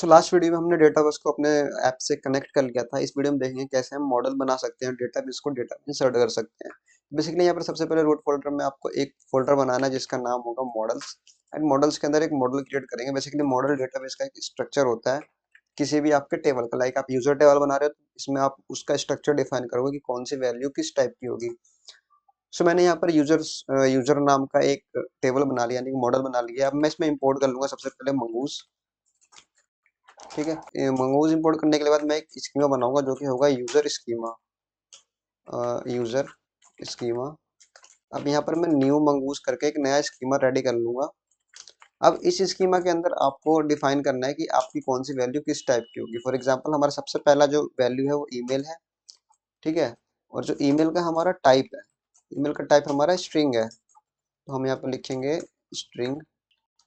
So last video में हमने database को अपने ऐप से कनेक्ट कर लिया था। इस वीडियो में देखेंगे कैसे हम मॉडल बना सकते हैं, डेटाबेस को डेटा में इंसर्ट कर सकते हैं। बेसिकली यहाँ पर सबसे पहले रूट फोल्डर में आपको एक फोल्डर बनाना है जिसका नाम होगा मॉडल्स। एंड मॉडल्स के अंदर एक मॉडल क्रिएट करेंगे। बेसिकली मॉडल डेटाबेस का एक स्ट्रक्चर होता है किसी भी आपके टेबल का। लाइक आप यूजर टेबल बना रहे हो तो इसमें आप उसका स्ट्रक्चर डिफाइन करोगे कि कौन सी वैल्यू किस टाइप की होगी। सो मैंने यहाँ पर यूजर नाम का एक टेबल बना लिया, यानी मॉडल बना लिया। अब मैं इसमें इंपोर्ट कर लूंगा सबसे पहले मंगूज। ठीक है, मंगूज इंपोर्ट करने के बाद मैं एक स्कीमा बनाऊंगा जो कि होगा यूजर स्कीमा। User schema. अब यहाँ पर मैं न्यू मंगूज करके एक नया स्कीमा रेडी कर लूंगा। अब इस स्कीमा के अंदर आपको डिफाइन करना है कि आपकी कौन सी वैल्यू किस टाइप की होगी। फॉर एग्जांपल हमारा सबसे पहला जो वैल्यू है वो ईमेल है। ठीक है, और जो ईमेल का हमारा टाइप है, ईमेल का टाइप हमारा स्ट्रिंग है, तो हम यहाँ पर लिखेंगे स्ट्रिंग।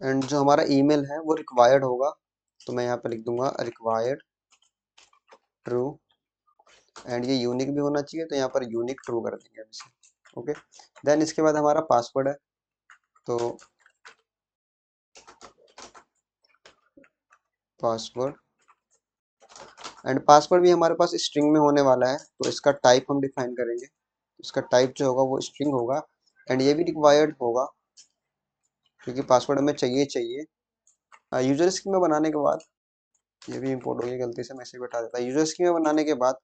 एंड जो हमारा ईमेल है वो रिक्वायर्ड होगा, तो मैं यहाँ पे लिख दूंगा रिक्वायर्ड ट्रू। एंड ये यूनिक भी होना चाहिए, तो यहाँ पर यूनिक ट्रू कर देंगे हम इसे। ओके, देन इसके बाद हमारा पासवर्ड है, तो पासवर्ड। एंड पासवर्ड भी हमारे पास स्ट्रिंग में होने वाला है, तो इसका टाइप हम डिफाइन करेंगे। इसका टाइप जो होगा वो स्ट्रिंग होगा। एंड ये भी रिक्वायर्ड होगा क्योंकि पासवर्ड हमें चाहिए चाहिए। यूजर स्कीमा बनाने के बाद, ये भी इंपोर्ट हो गई गलती से, मैं इसे बता देता। यूजर स्कीमा बनाने के बाद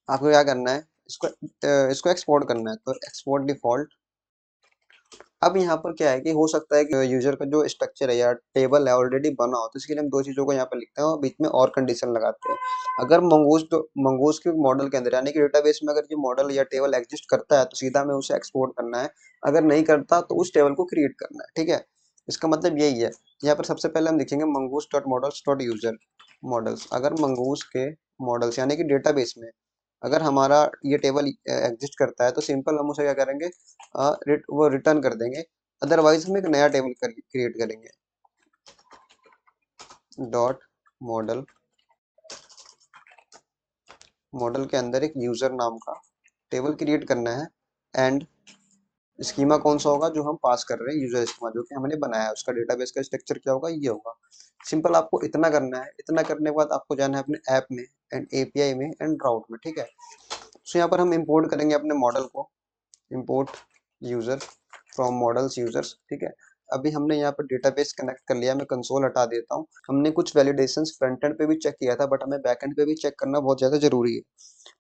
आपको क्या करना है, इसको एक्सपोर्ट करना है, तो एक्सपोर्ट डिफॉल्ट। अब यहाँ पर क्या है कि हो सकता है कि यूजर का जो स्ट्रक्चर है या टेबल है ऑलरेडी बना हो, तो इसके लिए हम दो चीजों को यहाँ पर लिखते हैं और बीच में और कंडीशन लगाते हैं। अगर मंगोज के मॉडल के अंदर, यानी कि डेटाबेस में अगर ये मॉडल या टेबल एग्जिस्ट करता है तो सीधा हमें उसे एक्सपोर्ट करना है। अगर नहीं करता तो उस टेबल को क्रिएट करना है। ठीक है, इसका मतलब यही है। यहाँ पर सबसे पहले हम लिखेंगे mongoose dot models dot user models. अगर मंगूज के मॉडल्स यानी कि डेटाबेस में अगर हमारा ये टेबल एग्जिस्ट करता है तो सिंपल हम उसे क्या करेंगे, वो रिटर्न कर देंगे। अदरवाइज हम एक नया टेबल क्रिएट करेंगे। डॉट मॉडल, मॉडल के अंदर एक यूजर नाम का टेबल क्रिएट करना है। एंड स्कीमा कौन सा होगा जो हम पास कर रहे हैं, यूजर स्कीमा जो कि हमने बनाया है, उसका डेटाबेस का स्ट्रक्चर क्या होगा, ये होगा। सिंपल आपको इतना करना है। इतना करने के बाद आपको जाना है अपने ऐप में एंड एपीआई में एंड राउट में। ठीक है, तो यहाँ पर हम इंपोर्ट करेंगे अपने मॉडल को। Import user from models users. ठीक है, अभी हमने यहाँ पर डेटाबेस कनेक्ट कर लिया। मैं कंसोल हटा देता हूँ। हमने कुछ वैलिडेशंस फ्रंट एंड पे भी चेक किया था, बट हमें बैक एंड पे भी चेक करना बहुत ज़्यादा जरूरी है।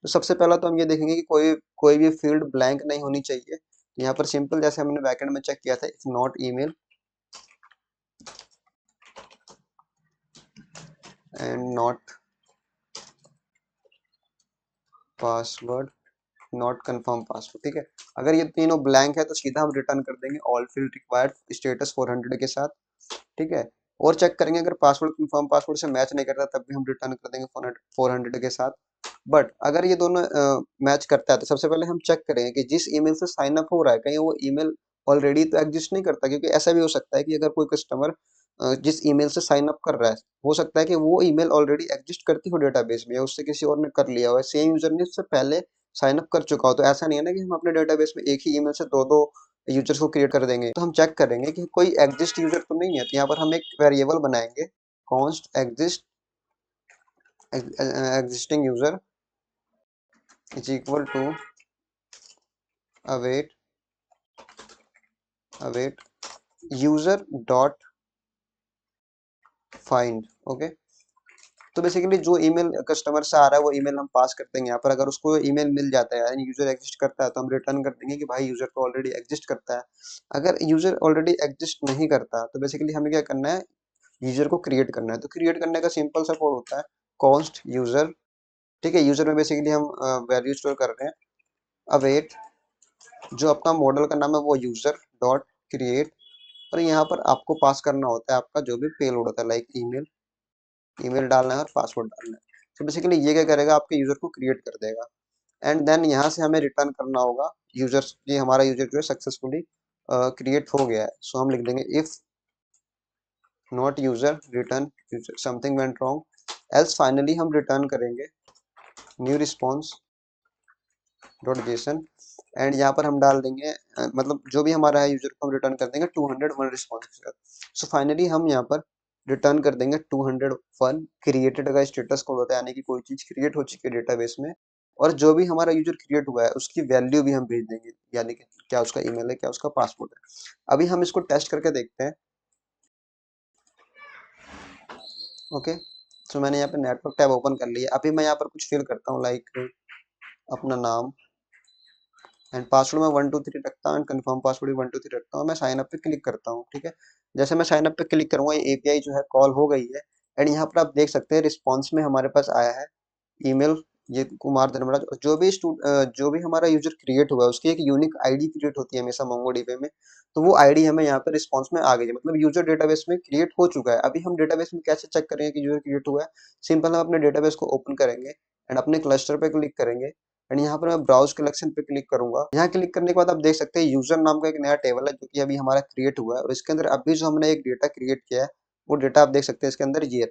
तो सबसे पहला तो हम ये देखेंगे कि कोई कोई भी फील्ड ब्लैंक नहीं होनी चाहिए। यहाँ पर सिंपल जैसे हमने बैक एंड में चेक किया था, if not email and not password, not confirm password. ठीक है, अगर ये तीनों ब्लैंक है तो सीधा हम रिटर्न कर देंगे ऑल फील्ड रिक्वायर्ड स्टेटस 400 के साथ। ठीक है, और चेक करेंगे अगर पासवर्ड कंफर्म पासवर्ड से मैच नहीं करता तब भी हम रिटर्न कर देंगे 400 के साथ। बट अगर ये दोनों मैच करता है तो सबसे पहले हम चेक करेंगे कि जिस ईमेल से साइन अप हो रहा है कहीं वो ईमेल ऑलरेडी तो एग्जिस्ट नहीं करता। क्योंकि ऐसा भी हो सकता है कि अगर कोई कस्टमर जिस ईमेल से साइन अप कर रहा है, हो सकता है कि वो ईमेल ऑलरेडी एग्जिस्ट करती हो डेटाबेस में, या उससे किसी और ने कर लिया हो, सेम यूजर ने उससे पहले साइन अप कर चुका हो। तो ऐसा नहीं है ना कि हम अपने डेटाबेस में एक ही ईमेल से दो दो यूजर्स को क्रिएट कर देंगे। तो हम चेक करेंगे कि कोई एग्जिस्ट यूजर तो नहीं है। तो यहाँ पर हम एक वेरिएबल बनाएंगे, const exist existing user is equal to await await user dot find. Okay, तो बेसिकली जो ईमेल कस्टमर से आ रहा है वो ईमेल हम पास कर देंगे यहाँ पर। अगर उसको ईमेल मिल जाता है यानी यूजर एग्जिस्ट करता है तो हम रिटर्न कर देंगे कि भाई यूजर तो ऑलरेडी एग्जिस्ट करता है। अगर यूजर ऑलरेडी एग्जिस्ट नहीं करता तो बेसिकली हमें क्या करना है, यूजर को क्रिएट करना है। तो क्रिएट करने का सिंपल सा कोड होता है कॉन्स्ट यूजर। ठीक है, यूजर में बेसिकली हम वैल्यू स्टोर कर रहे हैं। अवेट जो अपना मॉडल का नाम है वो यूजर डॉट क्रिएट, और यहाँ पर आपको पास करना होता है आपका जो भी पेलोड होता है, लाइक ईमेल, ईमेल डालना है और पासवर्ड डालना है। तो बेसिकली ये क्या करेगा, आपके यूजर को क्रिएट कर देगा। एंड देन यहाँ से हमें रिटर्न करना होगा यूजर, ये हमारा यूजर जो है सक्सेसफुली क्रिएट हो गया है। सो हम लिख देंगे if not user return something went wrong, else finally हम रिटर्न करेंगे new response dot JSON. And यहाँ पर हम डाल देंगे मतलब जो भी हमारा है यूजर को हम रिटर्न कर देंगे 201 रिस्पॉन्स के साथ। सो फाइनली हम यहाँ पर रिटर्न कर देंगे 201 क्रिएटेड का स्टेटस कोड होता है, यानी कि कोई चीज क्रिएट हो चुकी है डेटाबेस में, और जो भी हमारा यूजर क्रिएट हुआ है उसकी वैल्यू भी हम भेज देंगे, यानी कि क्या उसका ईमेल है, क्या उसका पासवर्ड है। अभी हम इसको टेस्ट करके देखते हैं। ओके, तो मैंने यहाँ पे नेटवर्क टैब ओपन कर लिया। अभी मैं यहाँ पर कुछ फिल करता हूँ, लाइक अपना नाम एंड पासवर्ड मैं 123 रखता हूँ, एंड कंफर्म पासवर्ड भी 123 रखता हूँ। मैं साइन अप पे क्लिक करता हूँ, ठीक है। जैसे मैं साइन अप पे क्लिक करूंगा, ये एपीआई जो है कॉल हो गई है, एंड यहाँ पर आप देख सकते हैं रिस्पॉन्स में हमारे पास आया है ईमेल, ये कुमार धर्मराज। और जो भी हमारा यूजर क्रिएट हुआ है उसकी एक यूनिक आईडी क्रिएट होती है हमेशा मोंगोडीबी में, तो वो आईडी हमें यहाँ पे रिस्पॉन्स में आ गई है, मतलब यूजर डेटाबेस में क्रिएट हो चुका है। अभी हम डेटाबेस में कैसे चेक करेंगे कि यूजर क्रिएट हुआ है? सिंपल, हम अपने डेटाबेस को ओपन करेंगे एंड अपने क्लस्टर पे क्लिक करेंगे, एंड यहाँ पर मैं ब्राउज कलेक्शन पे क्लिक करूंगा। यहाँ क्लिक करने के बाद आप देख सकते हैं यूजर नाम का एक नया टेबल है जो कि अभी हमारा क्रिएट हुआ है, और इसके अंदर अभी जो हमने एक डेटा क्रिएट किया है वो डेटा आप देख सकते हैं इसके अंदर ये